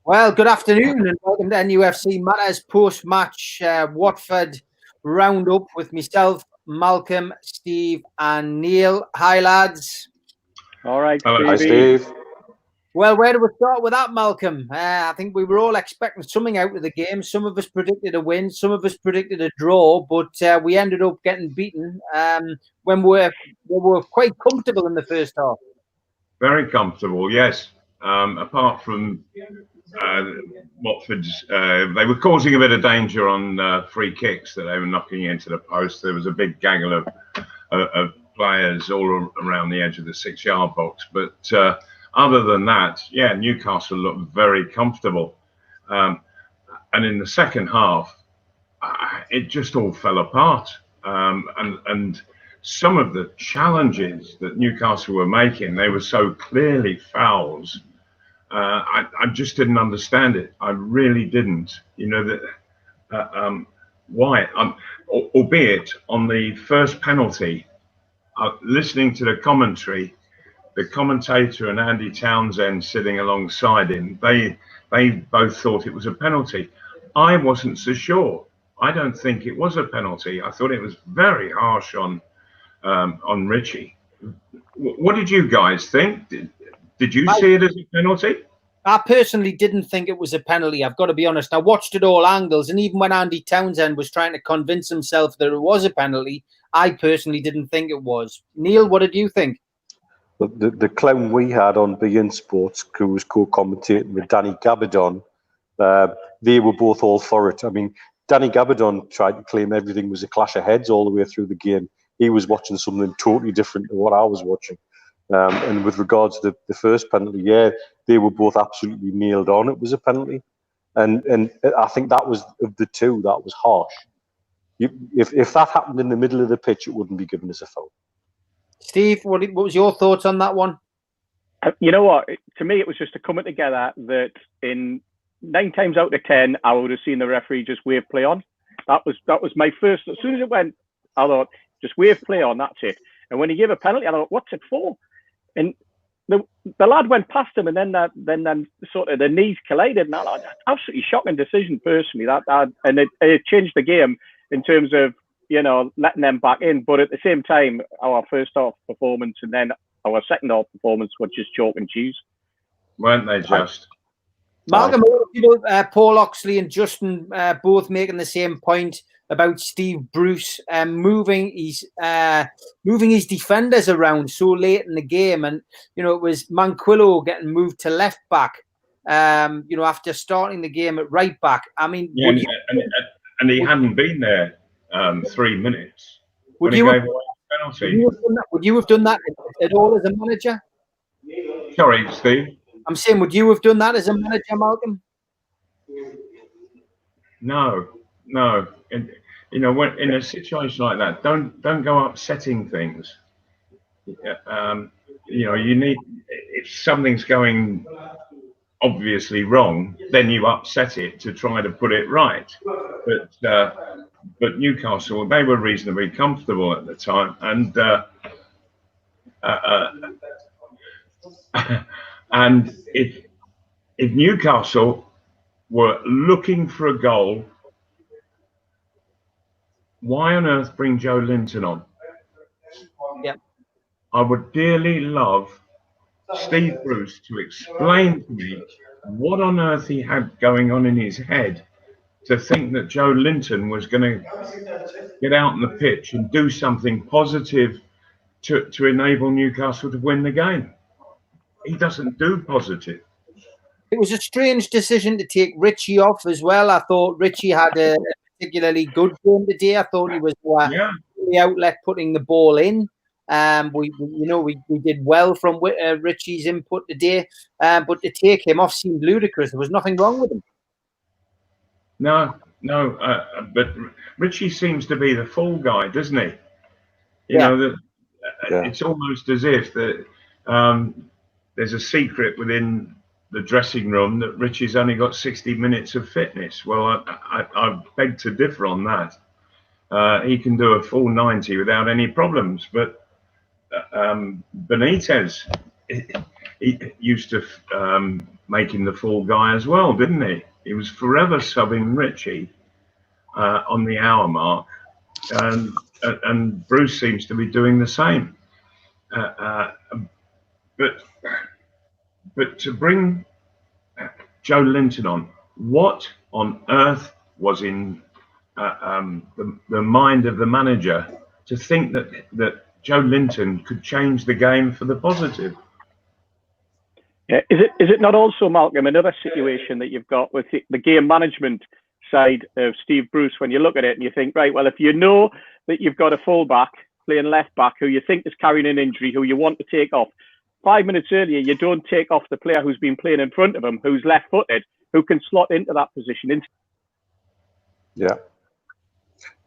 Well, good afternoon and welcome to NUFC Matters post-match Watford roundup with myself, Malcolm, Steve and Neil. Hi, lads. All right, Hi, Steve. Well, where do we start with that, Malcolm? I think we were all expecting something out of the game. Some of us predicted a win, some of us predicted a draw, but we ended up getting beaten when we were quite comfortable in the first half. Very comfortable, yes. Apart from Watford's, they were causing a bit of danger on free kicks that they were knocking into the post. There was a big gaggle of players all around the edge of the 6-yard box. But other than that, yeah, Newcastle looked very comfortable. And in the second half, it just all fell apart. And some of the challenges that Newcastle were making, they were so clearly fouls. I just didn't understand it. I really didn't. You know that why? Albeit on the first penalty, listening to the commentary, the commentator and Andy Townsend sitting alongside him, they both thought it was a penalty. I wasn't so sure. I don't think it was a penalty. I thought it was very harsh on Richie. What did you guys think? Did you see it as a penalty? I personally didn't think it was a penalty. I've got to be honest. I watched it all angles, and even when Andy Townsend was trying to convince himself that it was a penalty, I personally didn't think it was. Neil, what did you think? The clown we had on beIN Sports, who was co-commentating with Danny Gabardon, they were both all for it. I mean, Danny Gabardon tried to claim everything was a clash of heads all the way through the game. He was watching something totally different to what I was watching. And with regards to the first penalty, yeah, they were both absolutely nailed on. It was a penalty, and I think that was, of the two, that was harsh. If that happened in the middle of the pitch, it wouldn't be given as a foul. Steve, what was your thoughts on that one? You know what? To me, it was just a coming together that in 9 times out of 10, I would have seen the referee just wave play on. That was my first. As soon as it went, I thought, just wave play on, that's it. And when he gave a penalty, I thought, what's it for? And the lad went past him, and then sort of the knees collided. And that absolutely shocking decision, personally. And it changed the game in terms of, you know, letting them back in. But at the same time, our first half performance and then our second half performance were just chalk and cheese, weren't they? Just Malcolm, Paul Oxley and Justin both making the same point about Steve Bruce moving his defenders around so late in the game, and you know, it was Manquillo getting moved to left back, you know, after starting the game at right back. I mean, yeah, and he hadn't been there 3 minutes. Would you have done that at all as a manager? Sorry, Steve. I'm saying, would you have done that as a manager, Malcolm? No. And, you know, when in a situation like that, don't go upsetting things. You know, you need, if something's going obviously wrong, then you upset it to try to put it right. But Newcastle, they were reasonably comfortable at the time, and if Newcastle were looking for a goal, why on earth bring Joe Linton on? Yeah, I would dearly love Steve Bruce to explain to me what on earth he had going on in his head to think that Joe Linton was going to get out on the pitch and do something positive to enable Newcastle to win the game. He doesn't do positive. It was a strange decision to take Richie off as well. I thought Richie had a particularly good game today. I thought he was the outlet putting the ball in. We did well from Richie's input today, but to take him off seemed ludicrous. There was nothing wrong with him. No, but Richie seems to be the fall guy, doesn't he? You know, that it's almost as if that there's a secret within the dressing room that Richie's only got 60 minutes of fitness. Well, I beg to differ on that. He can do a full 90 without any problems, but Benitez, he used to make him the fall guy as well, didn't he? He was forever subbing Richie on the hour mark, and Bruce seems to be doing the same. But to bring Joe Linton on, what on earth was in the mind of the manager to think that Joe Linton could change the game for the positive? Yeah, is it not also, Malcolm, another situation that you've got with the game management side of Steve Bruce, when you look at it and you think, right, well, if you know that you've got a fullback playing left back who you think is carrying an injury, who you want to take off, 5 minutes earlier, you don't take off the player who's been playing in front of him, who's left-footed, who can slot into that position. Yeah.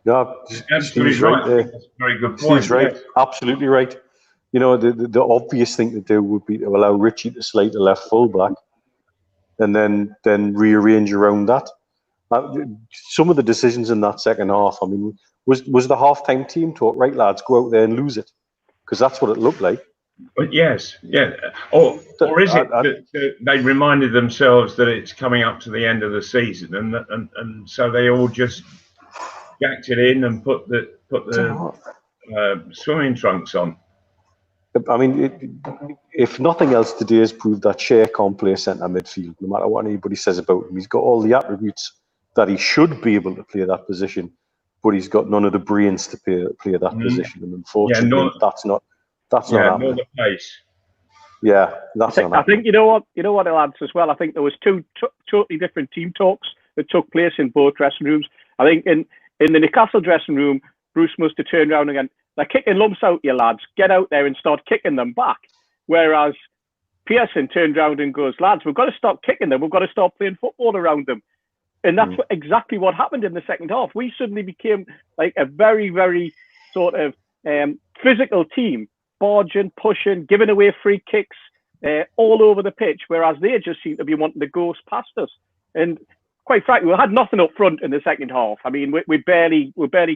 Yeah, absolutely right. That's a very good point. Steve's right. Yeah. Absolutely right. You know, the obvious thing to do would be to allow Richie to slate a left fullback, and then rearrange around that. Some of the decisions in that second half, I mean, was the half-time team talk, right, lads, go out there and lose it? Because that's what it looked like. But yes, yeah. Or is it that they reminded themselves that it's coming up to the end of the season, and so they all just jacked it in and put the swimming trunks on? I mean, if nothing else, today has proved that Shea can't play centre midfield, no matter what anybody says about him. He's got all the attributes that he should be able to play that position, but he's got none of the brains to play that position. And unfortunately, that's not happening. The pace. Yeah, that's not happening. I think you know what, lads, as well. I think there was two totally different team talks that took place in both dressing rooms. I think in the Newcastle dressing room, Bruce must have turned around again. They're kicking lumps out, you lads. Get out there and start kicking them back. Whereas Pearson turned around and goes, lads, we've got to stop kicking them. We've got to start playing football around them. And that's exactly what happened in the second half. We suddenly became like a very, very sort of physical team, barging, pushing, giving away free kicks all over the pitch, whereas they just seemed to be wanting to ghost past us. And quite frankly, we had nothing up front in the second half. I mean, we barely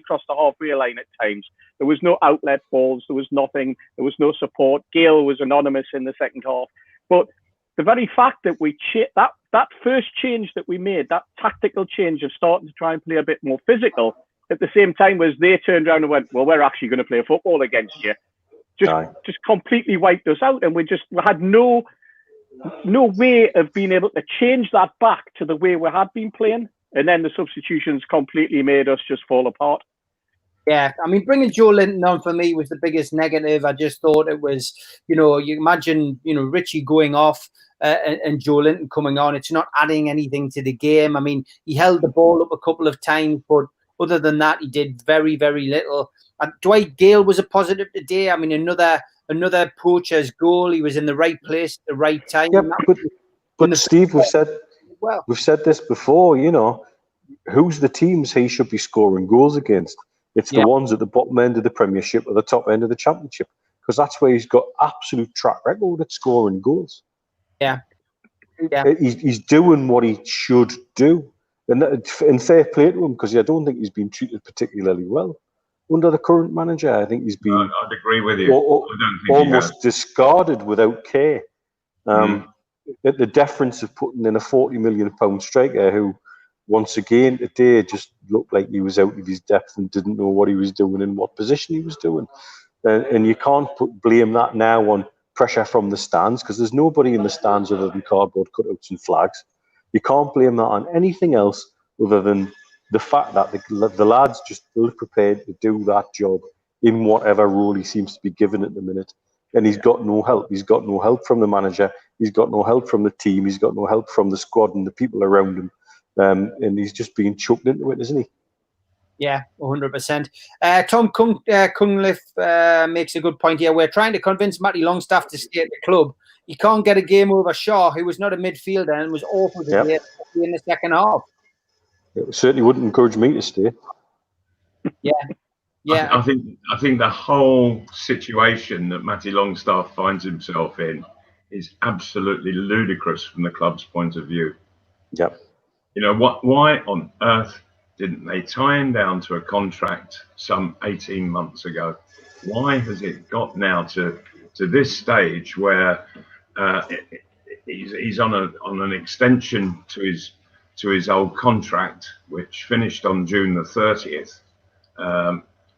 crossed the halfway line at times. There was no outlet balls. There was nothing. There was no support. Gale was anonymous in the second half. But the very fact that we that first change that we made, that tactical change of starting to try and play a bit more physical, at the same time as they turned around and went, well, we're actually going to play football against you, just completely wiped us out. And we had no way of being able to change that back to the way we had been playing. And then the substitutions completely made us just fall apart. Yeah, I mean, bringing Joe Linton on for me was the biggest negative. I just thought it was, you imagine, Richie going off and Joe Linton coming on. It's not adding anything to the game. I mean, he held the ball up a couple of times, but other than that, he did very, very little. Dwight Gale was a positive today. I mean, another poacher's goal. He was in the right place at the right time. Yeah, but Steve, we've said this before, who's the teams he should be scoring goals against? It's the ones at the bottom end of the Premiership or the top end of the Championship, because that's where he's got absolute track record at scoring goals. Yeah. He's doing what he should do. And fair play to him, because I don't think he's been treated particularly well under the current manager. I think he's been I'd agree with you. Almost discarded without care. The deference of putting in a £40 million striker who, once again today, just looked like he was out of his depth and didn't know what he was doing and what position he was doing. And you can't blame that now on pressure from the stands, because there's nobody in the stands other than cardboard cutouts and flags. You can't blame that on anything else other than the fact that the lad's just ill prepared to do that job in whatever role he seems to be given at the minute. And he's got no help. He's got no help from the manager. He's got no help from the team. He's got no help from the squad and the people around him. And he's just being chucked into it, isn't he? Yeah, 100%. Tom Cunliffe makes a good point here. We're trying to convince Matty Longstaff to stay at the club. He can't get a game over Shaw, who was not a midfielder and was awful today in the second half. It certainly wouldn't encourage me to stay. Yeah. I think the whole situation that Matty Longstaff finds himself in is absolutely ludicrous from the club's point of view. Yep. Why on earth didn't they tie him down to a contract some 18 months ago? Why has it got now to this stage where he's on an extension to his old contract, which finished on June the 30th,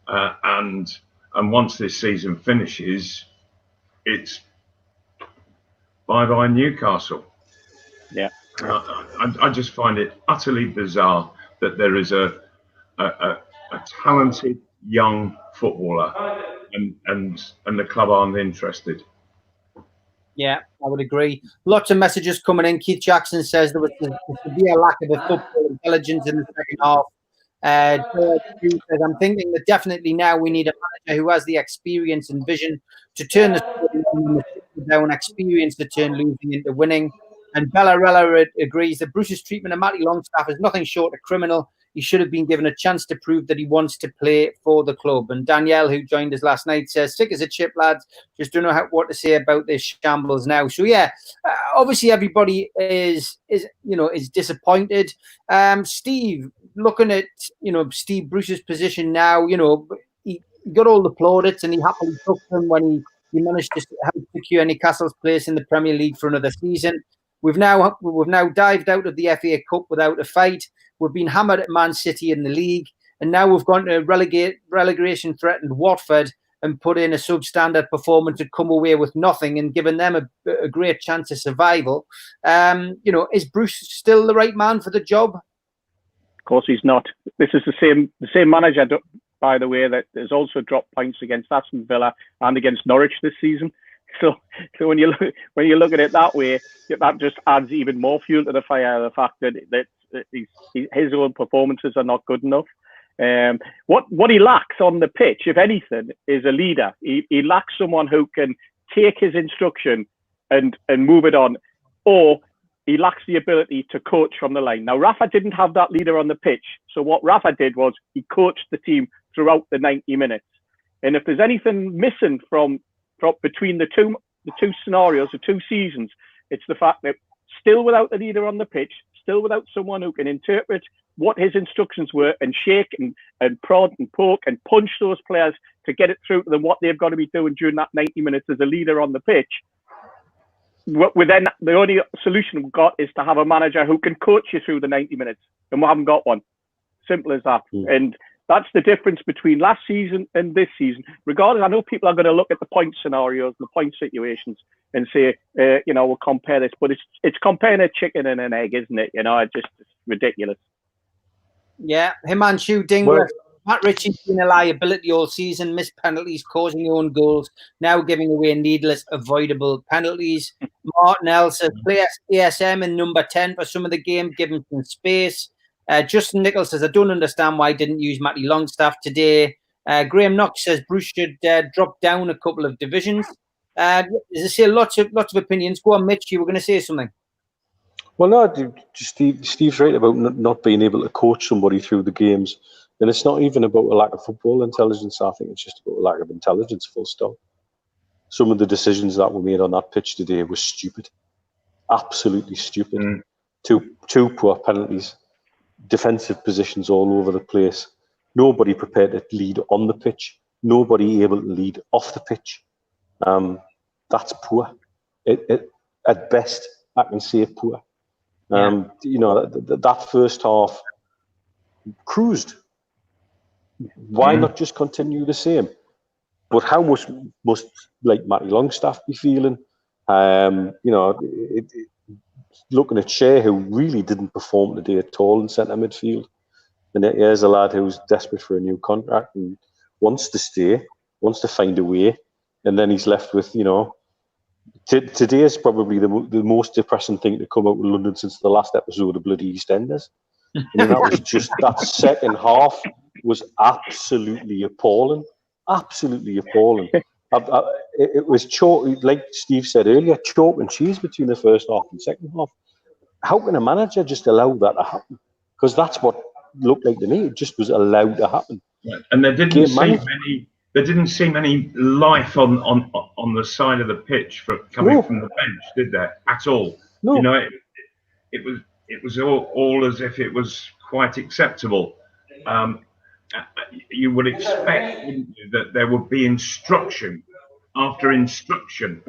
and once this season finishes, it's bye Newcastle. Yeah, I just find it utterly bizarre that there is a talented young footballer and the club aren't interested. Yeah, I would agree. Lots of messages coming in. Keith Jackson says there was a severe lack of football intelligence in the second half. George Hughes says, I'm thinking that definitely now we need a manager who has the experience and vision to turn the story down, experience to turn losing into winning. And Bellarella agrees that Bruce's treatment of Matty Longstaff is nothing short of criminal. He should have been given a chance to prove that he wants to play for the club. And Danielle, who joined us last night, says, sick as a chip, lads. Just don't know what to say about this shambles now. So, yeah, obviously everybody is disappointed. Steve, looking at, Steve Bruce's position now, he got all the plaudits and he happily took them when he managed to help secure Newcastle's place in the Premier League for another season. We've now dived out of the FA Cup without a fight. We've been hammered at Man City in the league, and now we've gone to relegation-threatened Watford and put in a substandard performance to come away with nothing and given them a great chance of survival. Is Bruce still the right man for the job? Of course he's not. This is the same manager, by the way, that has also dropped points against Aston Villa and against Norwich this season. So when you look at it that way, that just adds even more fuel to the fire. The fact that his own performances are not good enough. What he lacks on the pitch, if anything, is a leader. He lacks someone who can take his instruction and move it on, or he lacks the ability to coach from the line. Now, Rafa didn't have that leader on the pitch, so what Rafa did was he coached the team throughout the 90 minutes. And if there's anything missing from between the two scenarios, the two seasons, it's the fact that still without the leader on the pitch, still without someone who can interpret what his instructions were and shake and prod and poke and punch those players to get it through to them what they've got to be doing during that 90 minutes as a leader on the pitch. Then the only solution we've got is to have a manager who can coach you through the 90 minutes, and we haven't got one. Simple as that. And that's the difference between last season and this season. Regardless, I know people are going to look at the point scenarios, the point situations, and say, we'll compare this, but it's comparing a chicken and an egg, isn't it? It's ridiculous. Yeah, Himanshu Dingler. Matt Ritchie's been a liability all season, missed penalties, causing own goals, now giving away needless, avoidable penalties. Martin L says, play ASM in number 10 for some of the game, give him some space. Justin Nichols says, I don't understand why I didn't use Matty Longstaff today. Graham Knox says, Bruce should drop down a couple of divisions. As I say, lots of opinions. Go on, Mitch, you were going to say something. Well, no, Steve's right about not being able to coach somebody through the games. And it's not even about a lack of football intelligence. I think it's just about a lack of intelligence, full stop. Some of the decisions that were made on that pitch today were stupid. Absolutely stupid. Two poor penalties. Defensive positions all over the place. Nobody prepared to lead on the pitch. Nobody able to lead off the pitch. That's poor. At best, I can say poor. That first half cruised. Why not just continue the same? But how much must Matty Longstaff be feeling? Looking at Shea, who really didn't perform today at all in centre midfield. And here's a lad who's desperate for a new contract and wants to stay, wants to find a way. And then he's left with, today is probably the most depressing thing to come out of London since the last episode of bloody EastEnders. That was just, that second half was absolutely appalling. Absolutely appalling. It was chalk, like Steve said earlier, chalk and cheese between the first half and second half. How can a manager just allow that to happen? Because that's what looked like to me. It just was allowed to happen. Right. And there didn't seem any life on the side of the pitch coming from the bench, did there? At all. No. It was all as if it was quite acceptable. You would expect, wouldn't you, that there would be instruction after instruction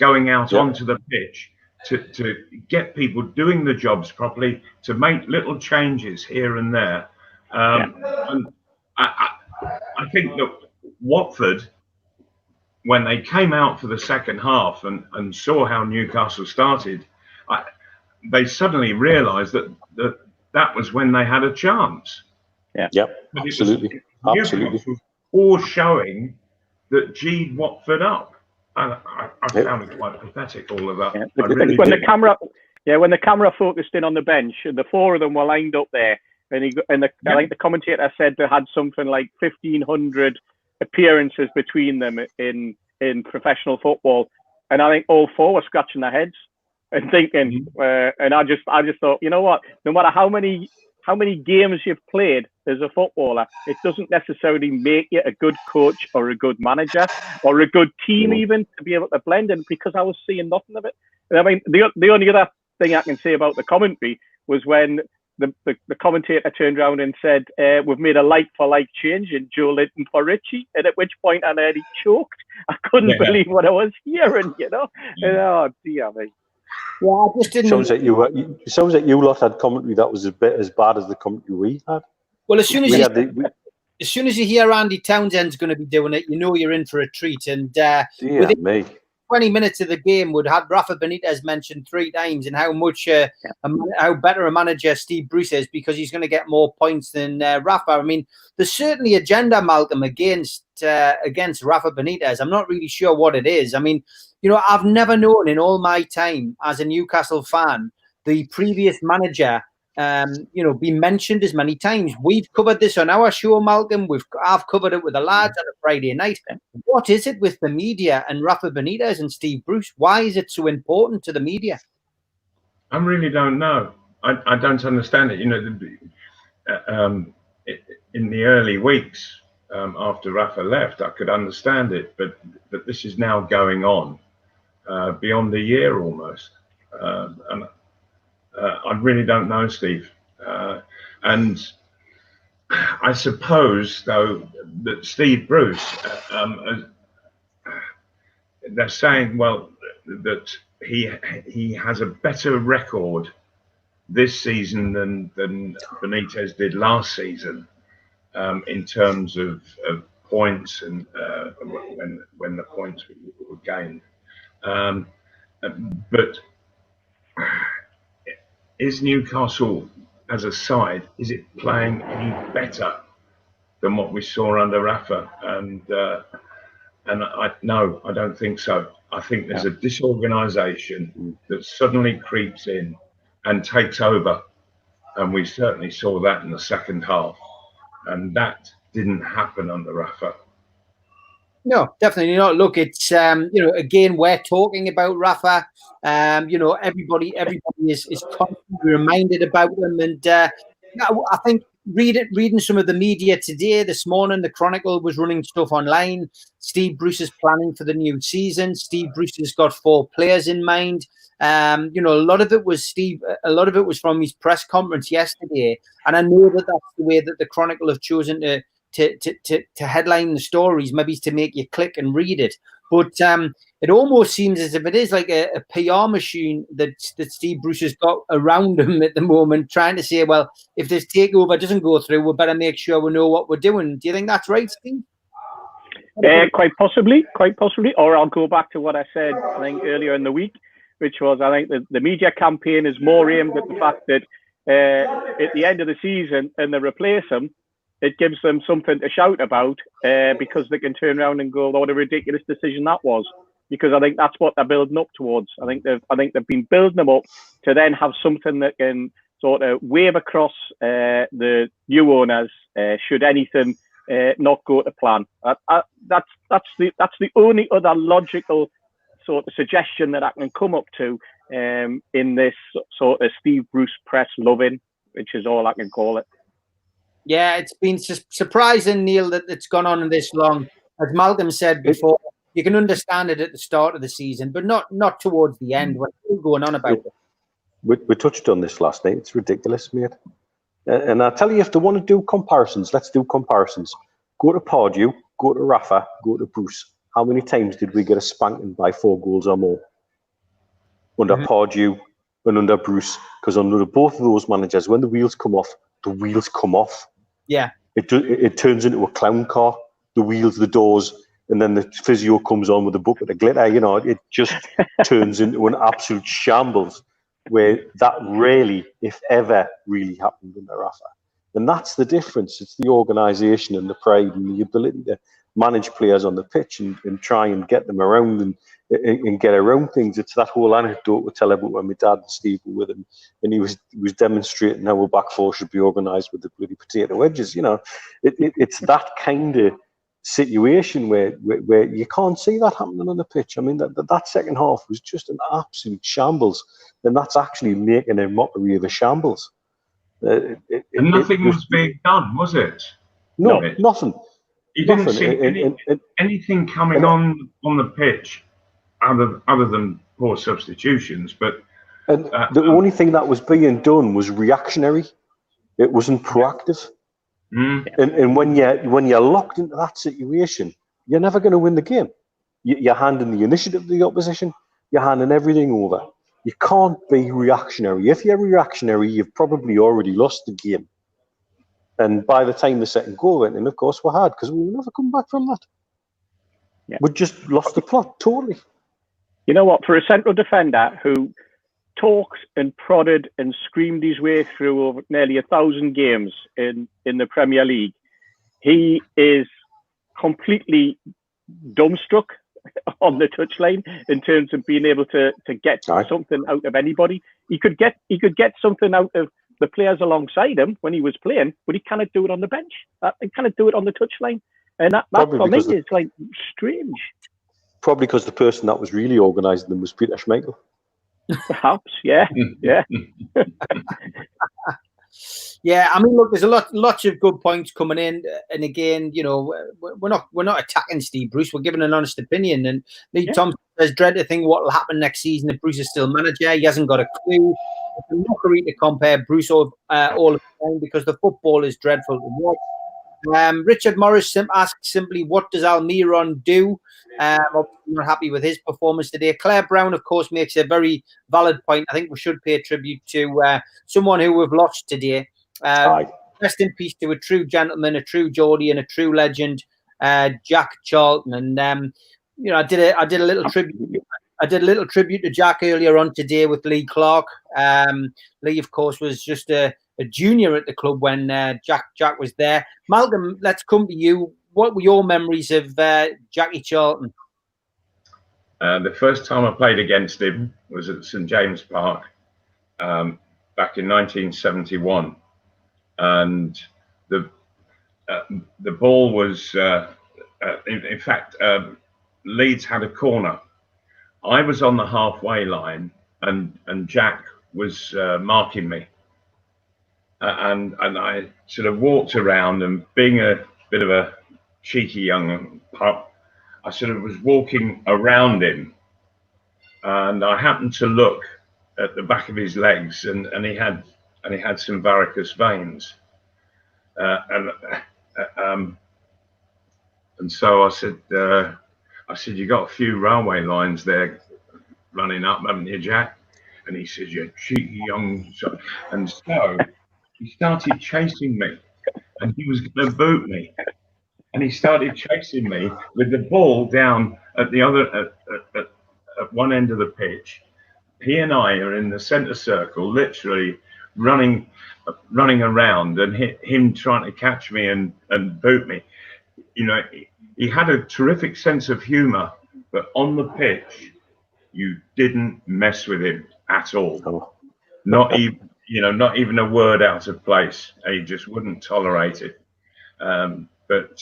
going out onto the pitch to get people doing the jobs properly, to make little changes here and there. And I think that Watford, when they came out for the second half and saw how Newcastle started, they suddenly realised that was when they had a chance. Absolutely. Newcastle all showing that G'd Watford up. And I found it quite pathetic, all of that. Yeah. When the camera focused in on the bench, the four of them were lined up there, I think the commentator said they had something like 1,500 appearances between them in professional football, and I think all four were scratching their heads and thinking, and I just thought, you know what? No matter how many games you've played as a footballer, it doesn't necessarily make you a good coach or a good manager or a good team even to be able to blend in, because I was seeing nothing of it. And I mean, the only other thing I can say about the commentary was when the commentator turned around and said, we've made a like-for-like change in Joe Linton for Richie, and at which point I nearly choked. I couldn't believe what I was hearing, you know? And, oh, dear me. Yeah, I just didn't. Sounds like you lot had commentary that was a bit as bad as the commentary we had. Well, as soon as you hear Andy Townsend's going to be doing it, you know you're in for a treat. And within 20 minutes of the game, would have Rafa Benitez mentioned 3 times and how much how better a manager Steve Bruce is, because he's going to get more points than Rafa. I mean, there's certainly agenda, Malcolm, against Rafa Benitez. I'm not really sure what it is. I mean, you know, I've never known in all my time as a Newcastle fan the previous manager, be mentioned as many times. We've covered this on our show, Malcolm. I've covered it with the lads on a Friday night. What is it with the media and Rafa Benitez and Steve Bruce? Why is it so important to the media? I really don't know. I don't understand it. You know, in the early weeks after Rafa left, I could understand it, but this is now going on beyond a year almost, and I really don't know, Steve. And I suppose, though, that Steve Bruce, they're saying, well, that he has a better record this season than Benitez did last season in terms of points and when the points were gained. But is Newcastle as a side, is it playing any better than what we saw under Rafa? And no, I don't think so. I think there's a disorganisation that suddenly creeps in and takes over, and we certainly saw that in the second half, and that didn't happen under Rafa. No, definitely not. Look, it's again, we're talking about Rafa. Everybody is constantly reminded about them, and I think reading some of the media today, this morning, the Chronicle was running stuff online. Steve Bruce is planning for the new season. Steve Bruce has got 4 players in mind. A lot of it was from his press conference yesterday, and I know that that's the way that the Chronicle have chosen to headline the stories, maybe to make you click and read it. But it almost seems as if it is like a PR machine that Steve Bruce has got around him at the moment, trying to say, well, if this takeover doesn't go through, we better make sure we know what we're doing. Do you think that's right, Steve? Quite possibly. Or I'll go back to what I said, I think, earlier in the week, which was, I think the media campaign is more aimed at the fact that at the end of the season, and they replace him, it gives them something to shout about because they can turn around and go, what a ridiculous decision that was. Because I think that's what they're building up towards. I think they've been building them up to then have something that can sort of wave across the new owners should anything not go to plan. That's the only other logical sort of suggestion that I can come up to in this sort of Steve Bruce press loving, which is all I can call it. Yeah, it's been surprising, Neil, that it's gone on this long. As Malcolm said before, you can understand it at the start of the season, but not towards the end. We're still going on about it. We touched on this last night. It's ridiculous, mate. And I tell you, if they want to do comparisons, let's do comparisons. Go to Pardew, go to Rafa, go to Bruce. How many times did we get a spanking by 4 goals or more? under Pardew and under Bruce, because under both of those managers, when the wheels come off, the wheels come off. Yeah. It turns into a clown car, the wheels, the doors, and then the physio comes on with a bucket of glitter. You know, it just turns into an absolute shambles, where that rarely, if ever, really happened under Rafa. And that's the difference. It's the organisation and the pride and the ability to manage players on the pitch and try and get them around and get around things. It's that whole anecdote we tell about when my dad and Steve were with him, and he was demonstrating how a back four should be organised with the bloody potato wedges. You know, it's that kind of situation where you can't see that happening on the pitch. I mean, that second half was just an absolute shambles, and that's actually making a mockery of a shambles. And nothing was being done, was it? No, nothing. You didn't see anything coming on the pitch other than poor substitutions. But the only thing that was being done was reactionary. It wasn't proactive. And when you're locked into that situation, you're never going to win the game. You're handing the initiative to the opposition. You're handing everything over. You can't be reactionary. If you're reactionary, you've probably already lost the game. And by the time the second goal went in, of course, we had, because we will never come back from that. Yeah. We just lost the plot totally. You know what? For a central defender who talked and prodded and screamed his way through over nearly 1,000 games in the Premier League, he is completely dumbstruck on the touchline in terms of being able to get something out of anybody. He could get something out of the players alongside him when he was playing, but he cannot do it on the bench. He cannot do it on the touchline, and that for me is like strange. Probably because the person that was really organising them was Peter Schmeichel. Perhaps, yeah. Yeah, I mean, look, there's lots of good points coming in, and again, you know, we're not attacking Steve Bruce. We're giving an honest opinion, and Lee Thompson says, dread to think what will happen next season if Bruce is still manager. He hasn't got a clue. It's a mockery to compare Bruce all the time because the football is dreadful to watch. Richard Morris asks simply, what does Almiron do? I'm not happy with his performance today. Claire Brown, of course, makes a very valid point. I think we should pay tribute to someone who we've lost today. Rest in peace to a true gentleman, a true Geordie, and a true legend, Jack Charlton. And you know, I did a little tribute. I did a little tribute to Jack earlier on today with Lee Clark. Lee, of course, was just a junior at the club when Jack was there. Malcolm, let's come to you. What were your memories of Jackie Charlton? The first time I played against him was at St James Park back in 1971, and the ball was, in fact, Leeds had a corner. I was on the halfway line, and Jack was marking me. And I sort of walked around, and being a bit of a cheeky young pup, I sort of was walking around him, and I happened to look at the back of his legs, and he had some varicose veins, and so I said, you got a few railway lines there running up, haven't you, Jack? And he said, you cheeky young son. And so he started chasing me, and he was going to boot me. And he started chasing me with the ball down at the other at one end of the pitch. He and I are in the centre circle, literally running around, and him trying to catch me and boot me. You know, he had a terrific sense of humour, but on the pitch, you didn't mess with him at all. Not even a word out of place. He just wouldn't tolerate it. But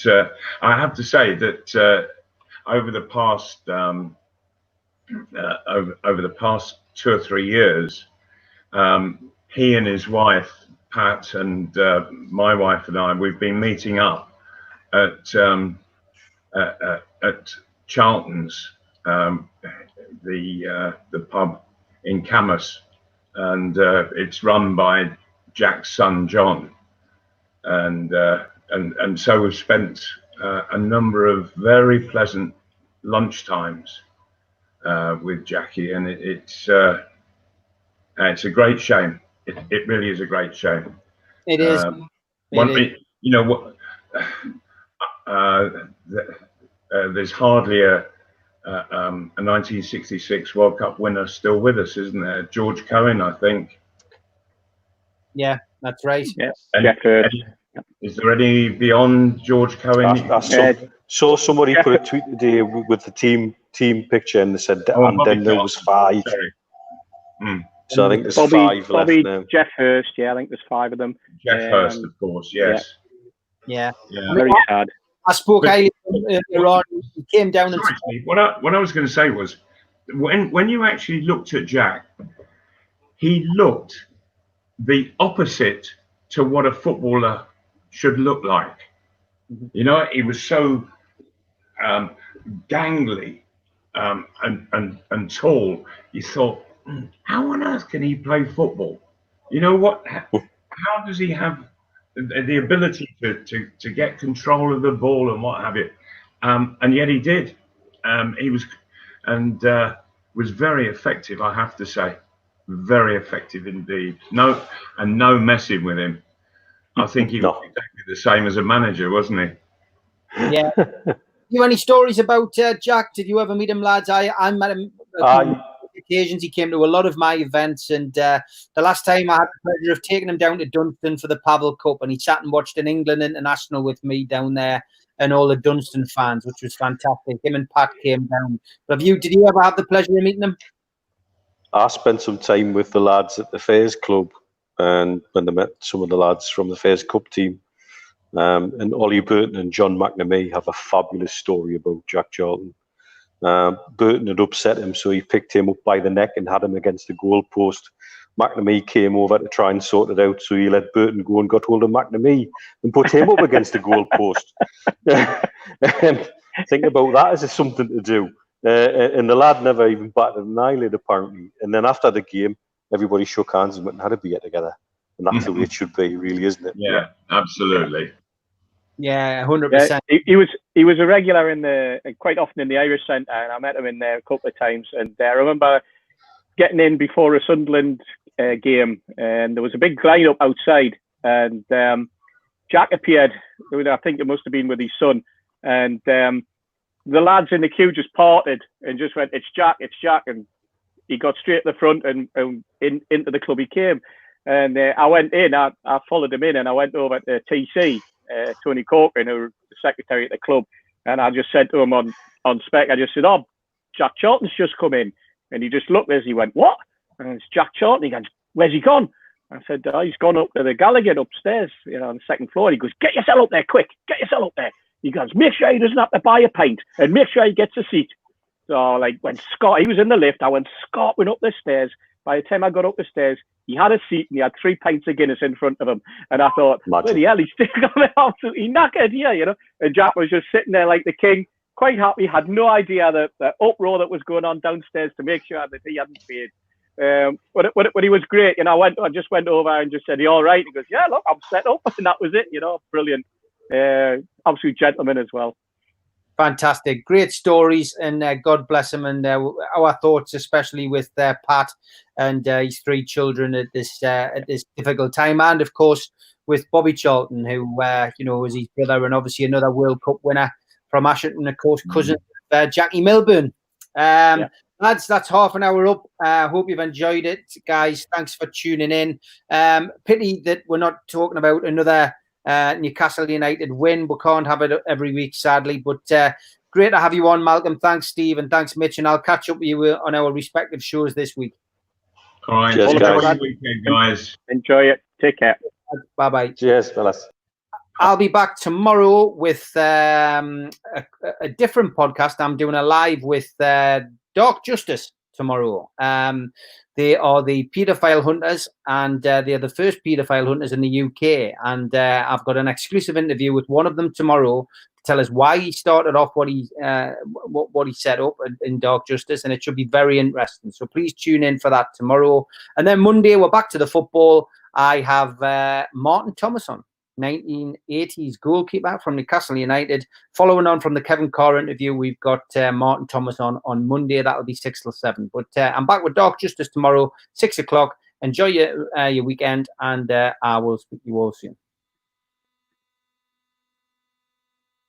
I have to say that over the past 2 or 3 years, he and his wife Pat and my wife and I, we've been meeting up at Charlton's, the pub in Camas, and it's run by Jack's son John, and so we've spent a number of very pleasant lunchtimes with Jackie, and it's a great shame. It really is a great shame. It is. You know what? There's hardly a 1966 World Cup winner still with us, isn't there? George Cohen, I think. Yeah, that's right. Yeah. Is there any beyond George Cohen? I saw somebody put a tweet today with the team picture, and they said, and then there was 5. So I think there's 5 left now. Jeff Hurst, I think there's 5 of them. Jeff Hurst, of course, yes. Yeah. Very sad. I spoke earlier on. He came down and. What I was going to say was, when you actually looked at Jack, he looked the opposite to what a footballer should look like. You know, he was so gangly and tall. You thought, how on earth can he play football? You know what? How does he have the ability to get control of the ball and what have you? And yet he did. He was very effective, I have to say. Very effective indeed. No messing with him. I think he was exactly the same as a manager, wasn't he? Yeah. You any stories about Jack? Did you ever meet him, lads? I met him on occasions. He came to a lot of my events, and the last time I had the pleasure of taking him down to Dunston for the Paddle Cup, and he sat and watched an England international with me down there and all the Dunston fans, which was fantastic. Him and Pat came down. But did you ever have the pleasure of meeting him? I spent some time with the lads at the Fairs Club, and when they met some of the lads from the Fairs Cup team. And Ollie Burton and John McNamee have a fabulous story about Jack Charlton. Burton had upset him, so he picked him up by the neck and had him against the goal post. McNamee came over to try and sort it out, so he let Burton go and got hold of McNamee and put him up against the goal post. And think about that as something to do. And the lad never even batted an eyelid, apparently. And then after the game, everybody shook hands and went and had a beer together. And that's the way it should be, really, isn't it? Yeah, absolutely. Yeah, 100%. He was a regular quite often in the Irish Centre, and I met him in there a couple of times. And I remember getting in before a Sunderland game, and there was a big line-up outside, and Jack appeared. I think it must have been with his son, and the lads in the queue just parted and just went, "It's Jack, it's Jack," and he got straight to the front and into the club he came. And I went in, I followed him in, and I went over to TC, Tony Corcoran, who was the secretary at the club, and I just said to him on spec, I just said, "Oh, Jack Charlton's just come in," and he just looked at us. He went, "What?" And it's Jack Charlton. He goes, "Where's he gone?" I said, "Oh, he's gone up to the Gallagher upstairs, on the second floor." He goes, "Get yourself up there, quick! Get yourself up there." He goes, "Make sure he doesn't have to buy a pint, and make sure he gets a seat." So, when Scott, he was in the lift, I went scarping up the stairs. By the time I got up the stairs, he had a seat and he had 3 pints of Guinness in front of him. And I thought, bloody hell, he's still got absolutely knackered here, And Jack was just sitting there like the king, quite happy, had no idea the uproar that was going on downstairs to make sure that he hadn't paid. But he was great. I just went over and just said, "Are you all right?" He goes, "Yeah, look, I'm set up." And that was it, brilliant. Absolute gentleman as well. Fantastic, great stories, and God bless him. And our thoughts, especially with Pat and his 3 children at this difficult time, and of course with Bobby Charlton, who was his brother and obviously another World Cup winner from Ashington, of course, cousin of Jackie Milburn. Lads, that's half an hour up. Hope you've enjoyed it, guys. Thanks for tuning in. Pity that we're not talking about another Newcastle United win. We can't have it every week, sadly, but great to have you on, Malcolm. Thanks, Steve, and thanks, Mitch, and I'll catch up with you on our respective shows this week. All right, cheers, guys. Weekend, guys. Enjoy it. Take care. Bye-bye. Cheers, fellas. I'll be back tomorrow with a different podcast. I'm doing a live with Dark Justice tomorrow. They are the paedophile hunters, and they are the first paedophile hunters in the UK. And I've got an exclusive interview with one of them tomorrow to tell us why he started off what he set up in Dark Justice, and it should be very interesting. So please tune in for that tomorrow. And then Monday we're back to the football. I have Martin Thomas on. 1980s goalkeeper from Newcastle United. Following on from the Kevin Carr interview, we've got Martin Thomas on Monday. That'll be 6 till 7. But I'm back with Dark Justice tomorrow, 6 o'clock. Enjoy your weekend, and I will speak to you all soon.